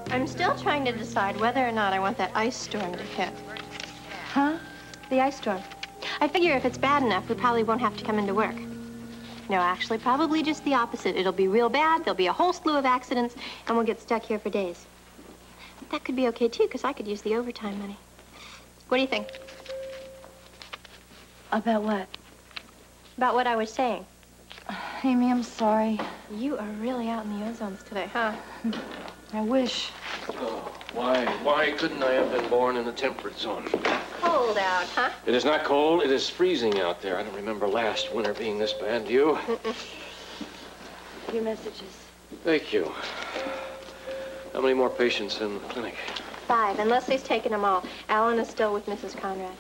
I'm still trying to decide whether or not I want that ice storm to hit. Huh? The ice storm. I figure if it's bad enough, we probably won't have to come into work. No, actually, probably just the opposite. It'll be real bad, there'll be a whole slew of accidents, and we'll get stuck here for days. But that could be okay, too, because I could use the overtime money. What do you think? About what? About what I was saying. Amy, I'm sorry. You are really out in the ozones today, huh? I wish. Oh, why couldn't I have been born in the temperate zone? Cold out, huh? It is not cold, it is freezing out there. I don't remember last winter being this bad, do you? Your messages. Thank you. How many more patients in the clinic? 5, and Lesley's taken them all. Alan is still with Mrs. Conrad.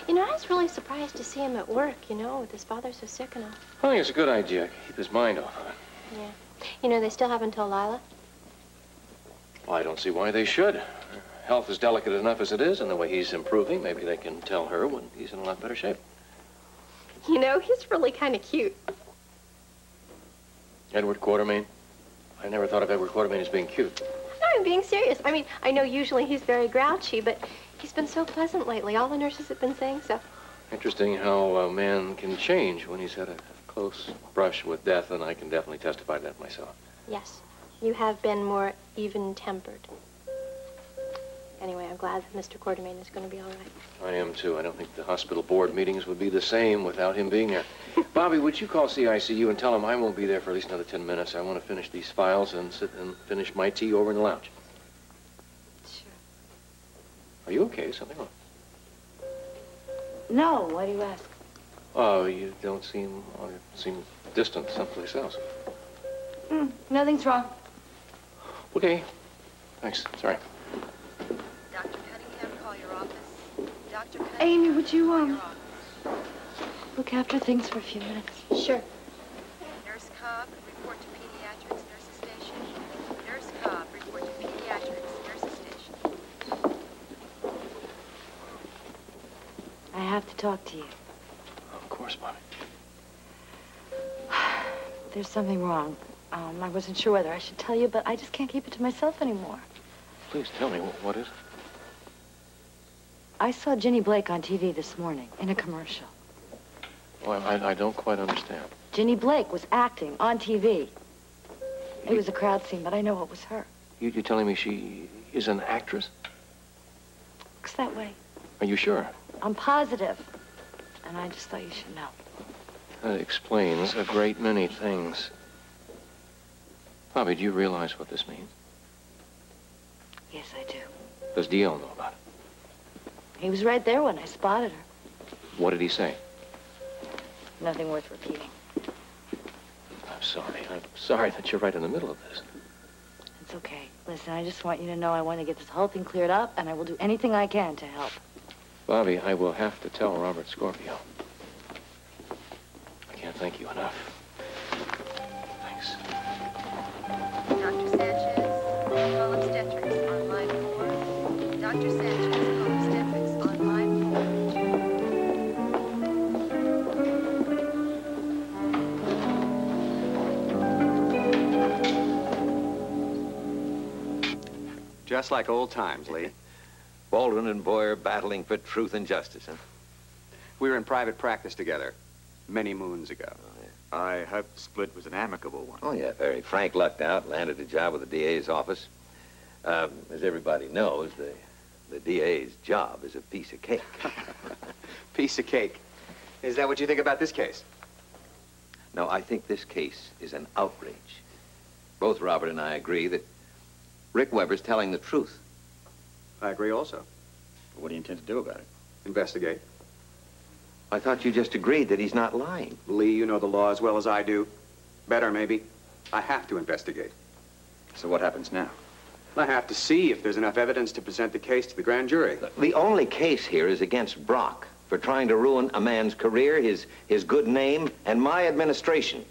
You know, I was really surprised to see him at work, you know, with his father so sick and all. I think it's a good idea. Keep his mind off of it. Yeah. You know, they still haven't told Lila. Well, I don't see why they should. Her health is delicate enough as it is, and the way he's improving, maybe they can tell her when he's in a lot better shape. You know, he's really kind of cute. Edward Quartermain? I never thought of Edward Quartermain as being cute. No, I'm being serious. I mean, I know usually he's very grouchy, but he's been so pleasant lately. All the nurses have been saying so. Interesting how a man can change when he's had a close brush with death, and I can definitely testify to that myself. Yes, you have been more even-tempered. Anyway, I'm glad that Mr. Quartermain is going to be all right. I am, too. I don't think the hospital board meetings would be the same without him being there. Bobbie, would you call CICU and tell him I won't be there for at least another 10 minutes? I want to finish these files and sit and finish my tea over in the lounge. Sure. Are you okay? Something wrong? No, why do you ask? Oh, you don't seem distant someplace else. Nothing's wrong. Okay. Thanks. Sorry. Dr. Cunningham, call your office. Dr. Cunningham, Amy, would you, call your office. look after things for a few minutes? Sure. Nurse Cobb, report to pediatrics, nurses station. Nurse Cobb, report to pediatrics, nurses station. I have to talk to you. Of course, Bobbie. There's something wrong. I wasn't sure whether I should tell you, but I just can't keep it to myself anymore. Please tell me, what is it? I saw Ginny Blake on TV this morning in a commercial. Well, I don't quite understand. Ginny Blake was acting on TV. It was a crowd scene, but I know it was her. You're telling me she is an actress? Looks that way. Are you sure? I'm positive. And I just thought you should know. That explains a great many things. Bobbie, do you realize what this means? Yes, I do. Does D.L. know about it? He was right there when I spotted her. What did he say? Nothing worth repeating. I'm sorry that you're right in the middle of this. It's okay. Listen, I just want you to know I want to get this whole thing cleared up, and I will do anything I can to help. Bobbie, I will have to tell Robert Scorpio. I can't thank you enough. Thanks. Dr. Sanchez, call obstetrics on line 4. Dr. Sanchez, call obstetrics on line 4. Just like old times, Lee. Baldwin and Boyer battling for truth and justice, huh? We were in private practice together many moons ago. Oh, yeah. I hope the split was an amicable one. Oh, yeah, very. Frank lucked out, landed a job with the DA's office. As everybody knows, the DA's job is a piece of cake. Piece of cake. Is that what you think about this case? No, I think this case is an outrage. Both Robert and I agree that Rick Weber's telling the truth. I agree also. What do you intend to do about it? Investigate. I thought you just agreed that he's not lying. Lee, you know the law as well as I do. Better, maybe. I have to investigate. So what happens now? I have to see if there's enough evidence to present the case to the grand jury. The only case here is against Brock for trying to ruin a man's career, his good name, and my administration.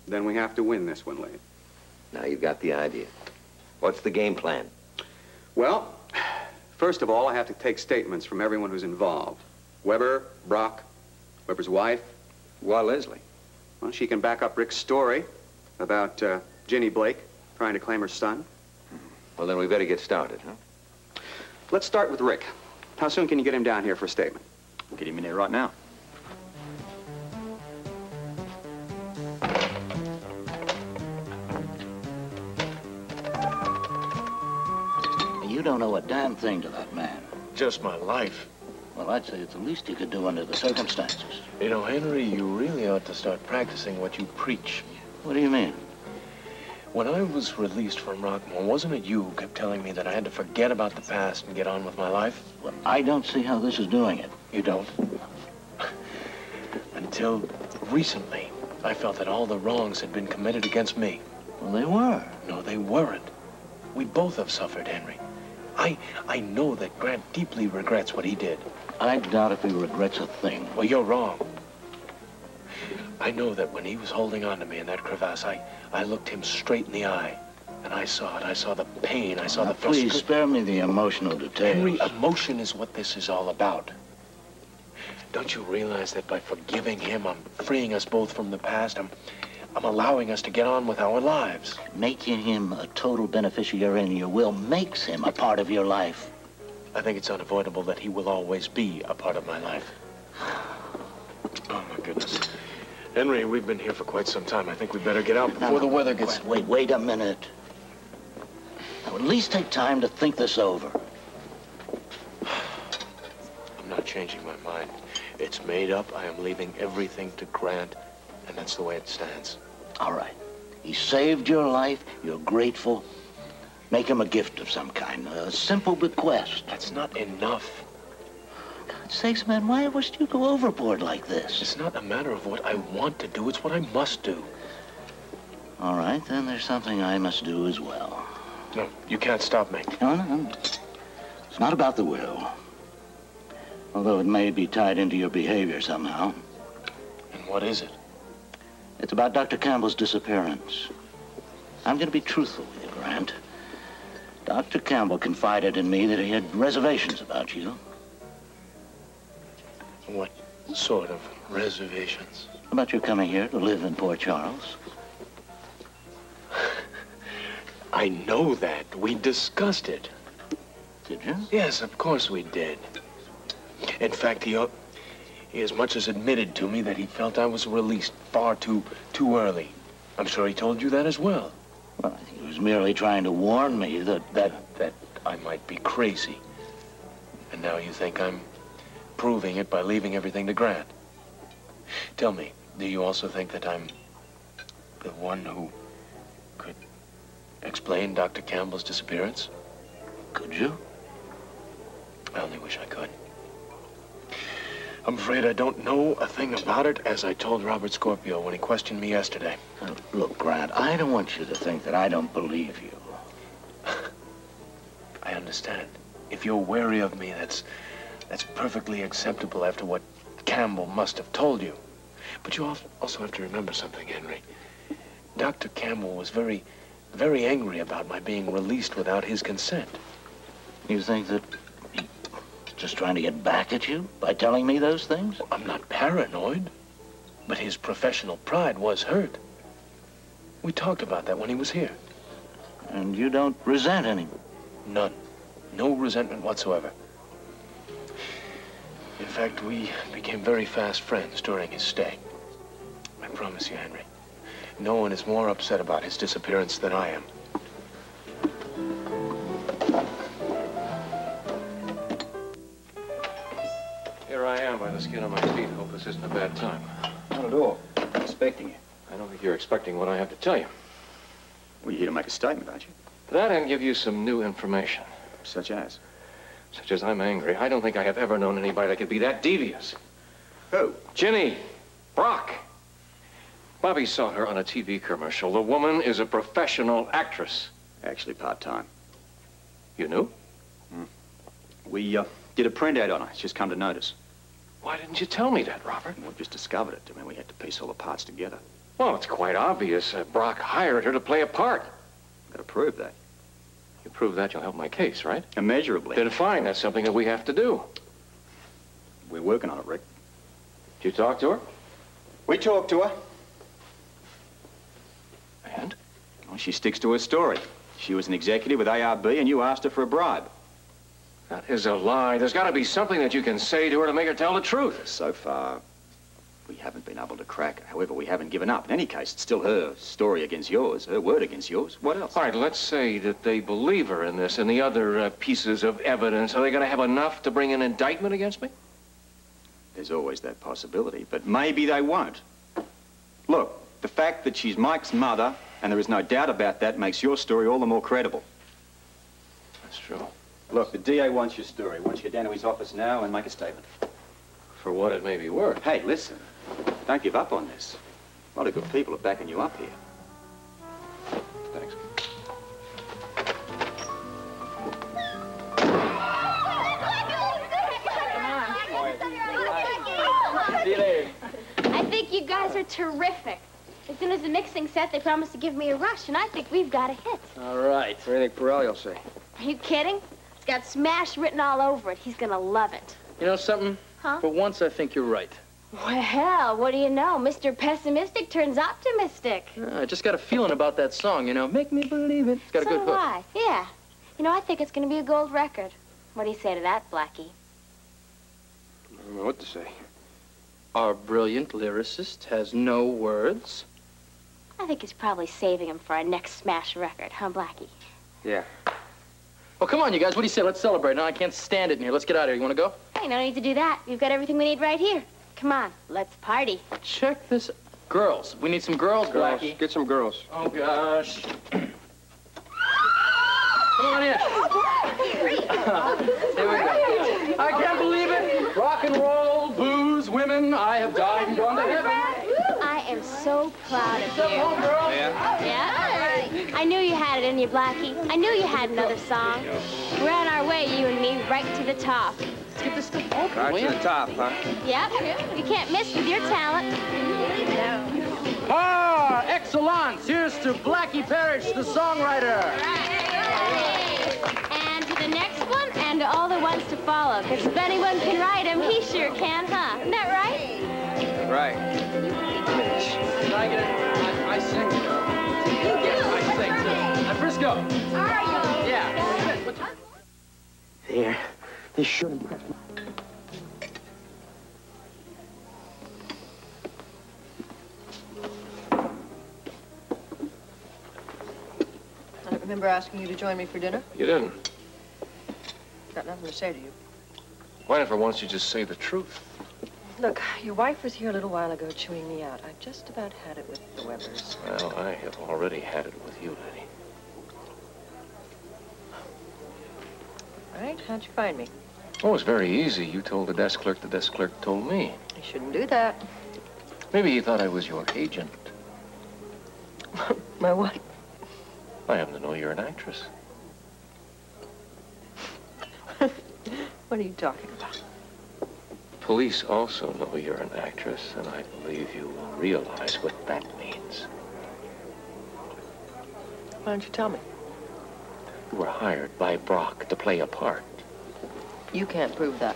Then we have to win this one, Lee. Now you've got the idea. What's the game plan? Well, first of all, I have to take statements from everyone who's involved. Weber, Brock, Weber's wife. Why Lesley? Well, she can back up Rick's story about Ginny Blake trying to claim her son. Well, then we better get started, huh? Let's start with Rick. How soon can you get him down here for a statement? I'll get him in here right now. You don't owe a damn thing to that man. Just my life. Well, I'd say it's the least you could do under the circumstances. You know, Henry, you really ought to start practicing what you preach. What do you mean? When I was released from Rockmore, wasn't it you who kept telling me that I had to forget about the past and get on with my life? Well, I don't see how this is doing it. You don't? Until recently, I felt that all the wrongs had been committed against me. Well, they were. No, they weren't. We both have suffered, Henry. I know that Grant deeply regrets what he did. I doubt if he regrets a thing. Well, you're wrong. I know that when he was holding on to me in that crevasse, I looked him straight in the eye. And I saw it. I saw the pain. I saw the frustration. Please spare me the emotional details. Henry, emotion is what this is all about. Don't you realize that by forgiving him, I'm freeing us both from the past? I'm allowing us to get on with our lives. Making him a total beneficiary in your will makes him a part of your life. I think it's unavoidable that he will always be a part of my life. Oh, my goodness. Henry, we've been here for quite some time. I think we better get out before the weather gets... Wait a minute. Now, at least take time to think this over. I'm not changing my mind. It's made up. I am leaving everything to Grant, and that's the way it stands. All right. He saved your life. You're grateful. Make him a gift of some kind. A simple bequest. That's not enough. God's sakes, man, why must you go overboard like this? It's not a matter of what I want to do. It's what I must do. All right, then there's something I must do as well. No, you can't stop me. No. It's not about the will. Although it may be tied into your behavior somehow. And what is it? It's about Dr. Campbell's disappearance. I'm going to be truthful with you, Grant. Dr. Campbell confided in me that he had reservations about you. What sort of reservations? About your coming here to live in Port Charles. I know that. We discussed it. Did you? Yes, of course we did. In fact, he as much as admitted to me that he felt I was released far too early. I'm sure he told you that as well. Well, I think he was merely trying to warn me that I might be crazy. And now you think I'm proving it by leaving everything to Grant. Tell me, do you also think that I'm the one who could explain Dr. Campbell's disappearance? Could you? I only wish I could. I'm afraid I don't know a thing about it, as I told Robert Scorpio when he questioned me yesterday. Look, Grant, I don't want you to think that I don't believe you. I understand. If you're wary of me, that's perfectly acceptable after what Campbell must have told you. But you also have to remember something, Henry. Dr. Campbell was very, very angry about my being released without his consent. You think that he's just trying to get back at you by telling me those things? I'm not paranoid, but his professional pride was hurt. We talked about that when he was here. And you don't resent any? None. No resentment whatsoever. In fact, we became very fast friends during his stay. I promise you, Henry, no one is more upset about his disappearance than I am. Here I am by the skin of my teeth. Hope this isn't a bad time. Not at all. I'm expecting you. I don't think you're expecting what I have to tell you. Well, you're here to make a statement, aren't you? That and give you some new information. Such as? Such as I'm angry. I don't think I have ever known anybody that could be that devious. Who? Ginny. Brock. Bobbie saw her on a TV commercial. The woman is a professional actress. Actually, part-time. You knew? We did a printout on her. It's just come to notice. Why didn't you tell me that, Robert? We just discovered it. I mean, we had to piece all the parts together. Well, it's quite obvious. Brock hired her to play a part. Got to prove that. You prove that, you'll help my case, right? Immeasurably. Then fine. That's something that we have to do. We're working on it, Rick. Did you talk to her? We talked to her. And? Well, she sticks to her story. She was an executive with ARB, and you asked her for a bribe. That is a lie. There's got to be something that you can say to her to make her tell the truth. So far, we haven't been able to crack her. However, we haven't given up. In any case, it's still her story against yours, her word against yours. What else? All right, let's say that they believe her in this and the other pieces of evidence. Are they going to have enough to bring an indictment against me? There's always that possibility, but maybe they won't. Look, the fact that she's Mike's mother, and there is no doubt about that, makes your story all the more credible. That's true. Look, the DA wants your story. Why don't you get down to his office now and make a statement? For what it may be worth. Hey, listen. Don't give up on this. A lot of good people are backing you up here. Thanks. See you later. I think you guys are terrific. As soon as the mixing set, they promised to give me a rush, and I think we've got a hit. All right. What do you think Pirelli will say? Are you kidding? It's got Smash written all over it. He's gonna love it. You know something? Huh? For once, I think you're right. Well, what do you know? Mr. Pessimistic turns optimistic. I just got a feeling about that song, you know. Make me believe it. It's got a good hook. So do I. Yeah. You know, I think it's gonna be a gold record. What do you say to that, Blackie? I don't know what to say. Our brilliant lyricist has no words. I think he's probably saving him for our next Smash record, huh, Blackie? Yeah. Well, come on, you guys. What do you say? Let's celebrate. No, I can't stand it in here. Let's get out of here. You want to go? Hey, no need to do that. We've got everything we need right here. Come on, let's party. Check this. Girls. We need some girls, Blackie. Get some girls. Oh, gosh. Come on in. Here we go. I can't believe it. Rock and roll, booze, women. I have died and gone to heaven. I am so proud of you. Home, girl. Yeah? I knew you had it in you, Blackie. I knew you had another song. We're on our way, you and me, right to the top. Let's get this stuff open, Right to the top, huh? Yep. You can't miss with your talent. Par excellence. Here's to Blackie Parrish, the songwriter. And to the next one, and to all the ones to follow. Because if anyone can write him, he sure can, huh? Isn't that right? Right. I sing. Yes, I sing too. I'm Frisco. Are you? Yeah. There. This should impress me. I don't remember asking you to join me for dinner. You didn't. Got nothing to say to you. Why not for once you just say the truth? Look, your wife was here a little while ago chewing me out. I've just about had it with the Webbers. Well, I have already had it with you, Lady. All right, how'd you find me? Oh, it was very easy. You told the desk clerk told me. You shouldn't do that. Maybe he thought I was your agent. My what? I happen to know you're an actress. What are you talking about? Police also know you're an actress, and I believe you will realize what that means. Why don't you tell me? You were hired by Brock to play a part. You can't prove that.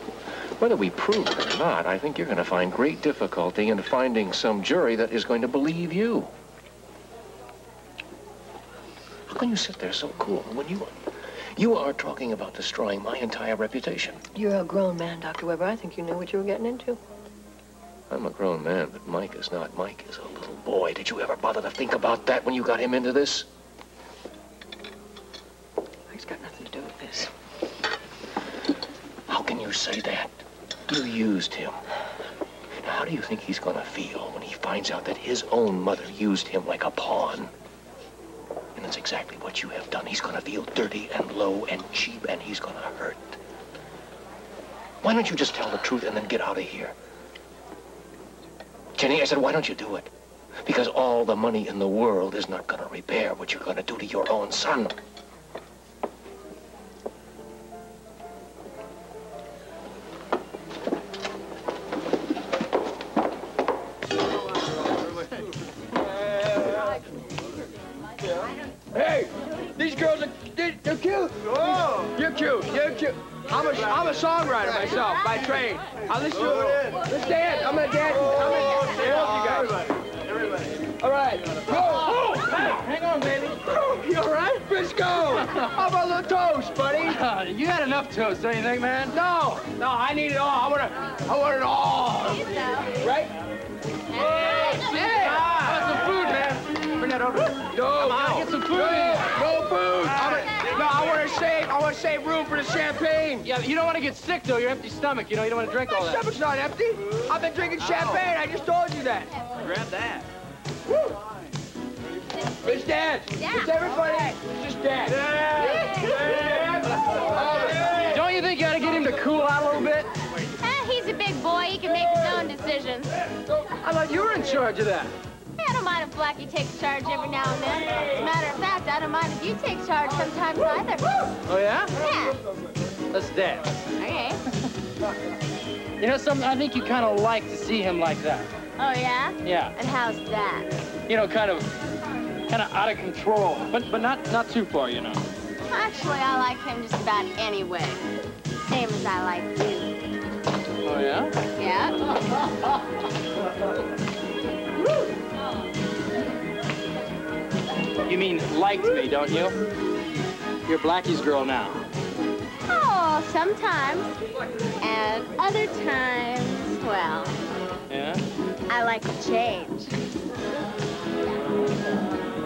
Whether we prove it or not, I think you're going to find great difficulty in finding some jury that is going to believe you. How can you sit there so cool when you are talking about destroying my entire reputation? You're a grown man, Dr. Webber. I think you knew what you were getting into. I'm a grown man, but Mike is not. Mike is a little boy. Did you ever bother to think about that when you got him into this? Mike's got nothing to do with this. How can you say that? You used him. Now, how do you think he's going to feel when he finds out that his own mother used him like a pawn? And that's exactly what you have done. He's going to feel dirty and low and cheap, and he's going to hurt. Why don't you just tell the truth and then get out of here? Jenny, I said, why don't you do it? Because all the money in the world is not going to repair what you're going to do to your own son. Hey, these girls they're cute. Oh. You're cute. You're cute. I'm a songwriter myself by trade. Let's dance. I'm gonna dance. I'm gonna dance. You guys. Everybody. All right. Go. Oh, hang on, baby. You all right? Frisco. How about a little toast, buddy? You had enough toast, don't you think, man? No, I need it all. I want it all. Right? Hey! Some food, man. Bring that over. No, get some food. No food. I want to save room for the champagne. Yeah, you don't want to get sick, though. You're empty stomach, you know. You don't want to drink all My that. stomach's not empty. I've been drinking champagne. I just told you that. Grab that. Woo. It's Dad. It's everybody. It's just Dad. Don't you think you ought to get him to cool out a little bit? He's a big boy. He can make his own decisions. I thought you were in charge of that. I don't mind if Blackie takes charge every now and then. As a matter of fact, I don't mind if you take charge sometimes either. Oh, yeah? Yeah. Let's dance. Okay. You know something? I think you kind of like to see him like that. Oh, yeah? Yeah. And how's that? You know, kind of out of control, but not too far, you know. Actually, I like him just about any way. Same as I like you. Oh, yeah? Yeah. You mean liked me, don't you? You're Blackie's girl now. Oh, sometimes. And other times, well, Yeah? I like to change.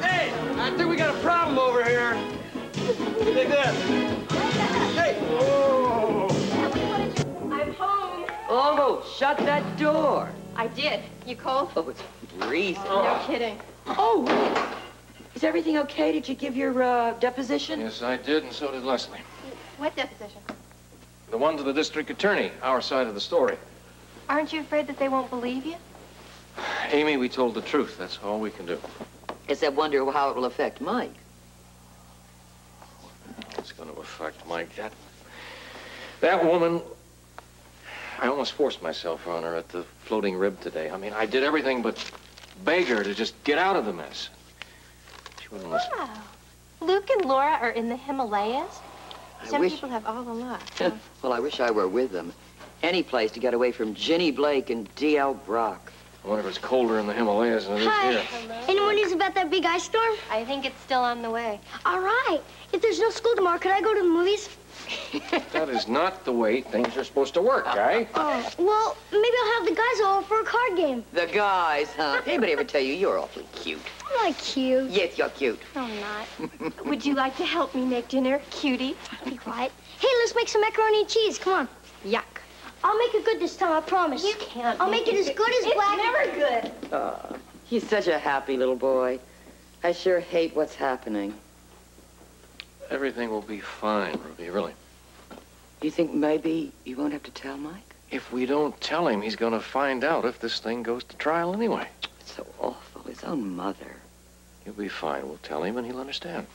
Hey, I think we got a problem over here. Take this. Hey! Oh! I'm home. Oh, shut that door. I did. You cold? Oh, it's freezing. No kidding. Oh, is everything okay? Did you give your deposition? Yes, I did, and so did Lesley. What deposition? The one to the district attorney, our side of the story. Aren't you afraid that they won't believe you? Amy, we told the truth. That's all we can do. Guess I wonder how it will affect Mike. It's going to affect Mike. That woman, I almost forced myself on her at the floating rib today. I mean, I did everything but beg her to just get out of the mess. She wouldn't listen. Wow. Luke and Laura are in the Himalayas? Some wish- people have all the luck. Well, I wish I were with them. Any place to get away from Ginny Blake and D.L. Brock. I wonder if it's colder in the Himalayas than it is here. Any news about that big ice storm? I think it's still on the way. All right. If there's no school tomorrow, could I go to the movies? That is not the way things are supposed to work, guy. Oh, well, maybe I'll have the guys over for a card game. The guys, huh? Anybody ever tell you you're awfully cute? I'm not cute. Yes, you're cute. No, I'm not. Would you like to help me make dinner, cutie? Be quiet. Hey, let's make some macaroni and cheese. Come on. Yuck. I'll make it good this time, I promise. You can't. I'll make it as good as Blackie. It's never good. He's such a happy little boy. I sure hate what's happening. Everything will be fine, Ruby, really. You think maybe you won't have to tell Mike? If we don't tell him, he's going to find out if this thing goes to trial anyway. It's so awful. His own mother. He'll be fine. We'll tell him and he'll understand.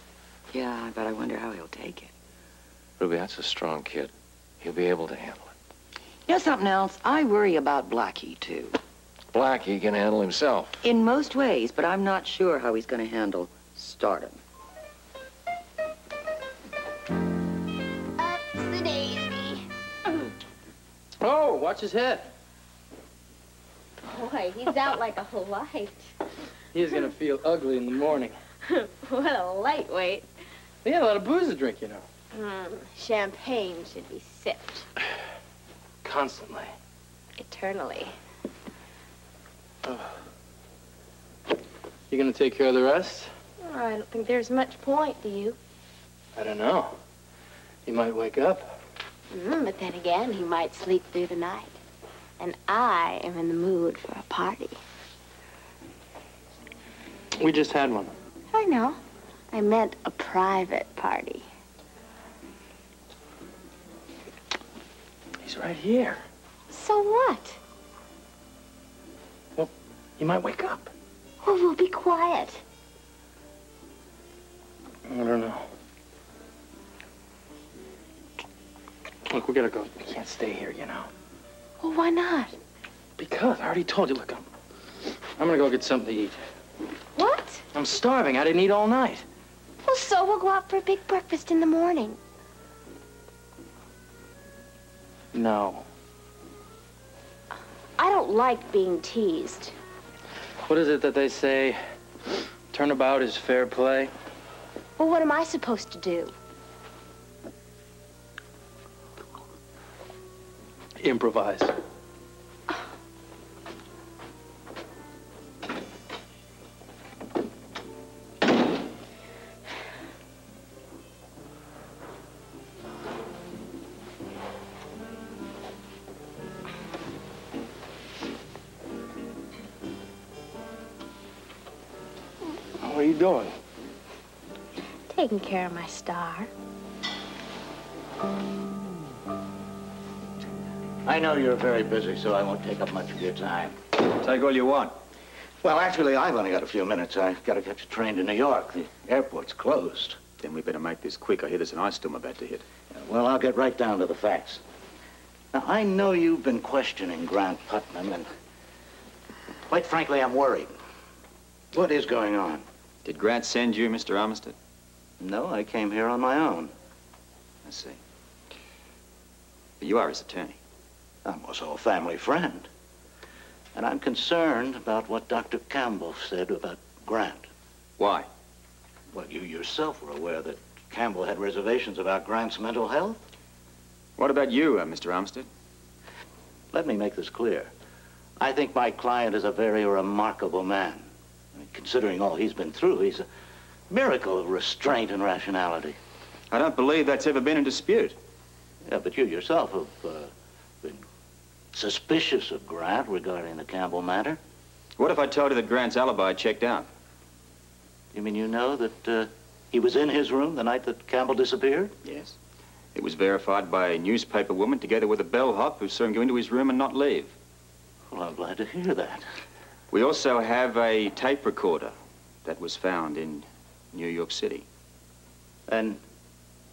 Yeah, but I wonder how he'll take it. Ruby, that's a strong kid. He'll be able to handle it. You know something else? I worry about Blackie, too. Blackie can handle himself. In most ways, but I'm not sure how he's going to handle stardom. Up's the daisy. Oh, watch his head. Boy, he's out like a light. He's gonna feel ugly in the morning. What a lightweight. He had a lot of booze to drink, you know. Champagne should be sipped Constantly. eternally. You gonna take care of the rest? Oh, I don't think there's much point, do you? I don't know. He might wake up. But then again, he might sleep through the night. And I am in the mood for a party. We just had one. I know. I meant a private party. He's right here. So what? Well, he might wake up. Well, we'll be quiet. I don't know. Look, we gotta go. We can't stay here, you know. Well, why not? Because I already told you. Look, I'm gonna go get something to eat. What? I'm starving. I didn't eat all night. Well, so we'll go out for a big breakfast in the morning. No. I don't like being teased. What is it that they say? Turnabout is fair play. Well, what am I supposed to do? Improvise. What are you doing? Taking care of my star. I know you're very busy, so I won't take up much of your time. Take all you want. Well, actually, I've only got a few minutes. I've got to catch a train to New York. The airport's closed. Then we better make this quick. I hear there's an ice storm about to hit. Well, I'll get right down to the facts. Now, I know you've been questioning Grant Putnam, and quite frankly, I'm worried. What is going on? Did Grant send you, Mr. Armistead? No, I came here on my own. I see. But you are his attorney. I'm also a family friend. And I'm concerned about what Dr. Campbell said about Grant. Why? Well, you yourself were aware that Campbell had reservations about Grant's mental health. What about you, Mr. Armistead? Let me make this clear. I think my client is a very remarkable man. I mean, considering all he's been through, he's a miracle of restraint and rationality. I don't believe that's ever been in dispute. Yeah, but you yourself have been suspicious of Grant regarding the Campbell matter. What if I told you that Grant's alibi checked out? You mean you know that he was in his room the night that Campbell disappeared? Yes. It was verified by a newspaper woman together with a bellhop who saw him go into his room and not leave. Well, I'm glad to hear that. We also have a tape recorder that was found in New York City. And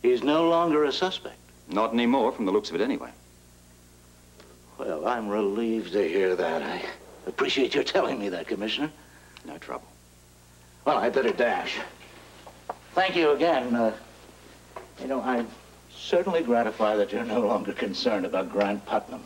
he's no longer a suspect? Not anymore, from the looks of it anyway. Well, I'm relieved to hear that. I appreciate your telling me that, Commissioner. No trouble. Well, I'd better dash. Thank you again. You know, I'm certainly gratified that you're no longer concerned about Grant Putnam.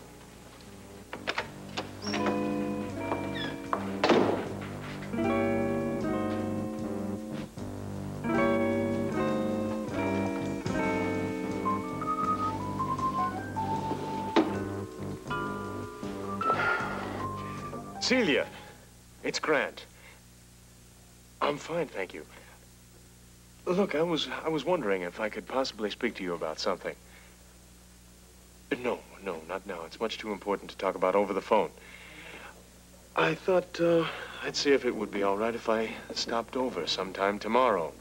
Celia, it's Grant. I'm fine, thank you. Look, I was wondering if I could possibly speak to you about something. No, not now. It's much too important to talk about over the phone. I thought I'd see if it would be all right if I stopped over sometime tomorrow.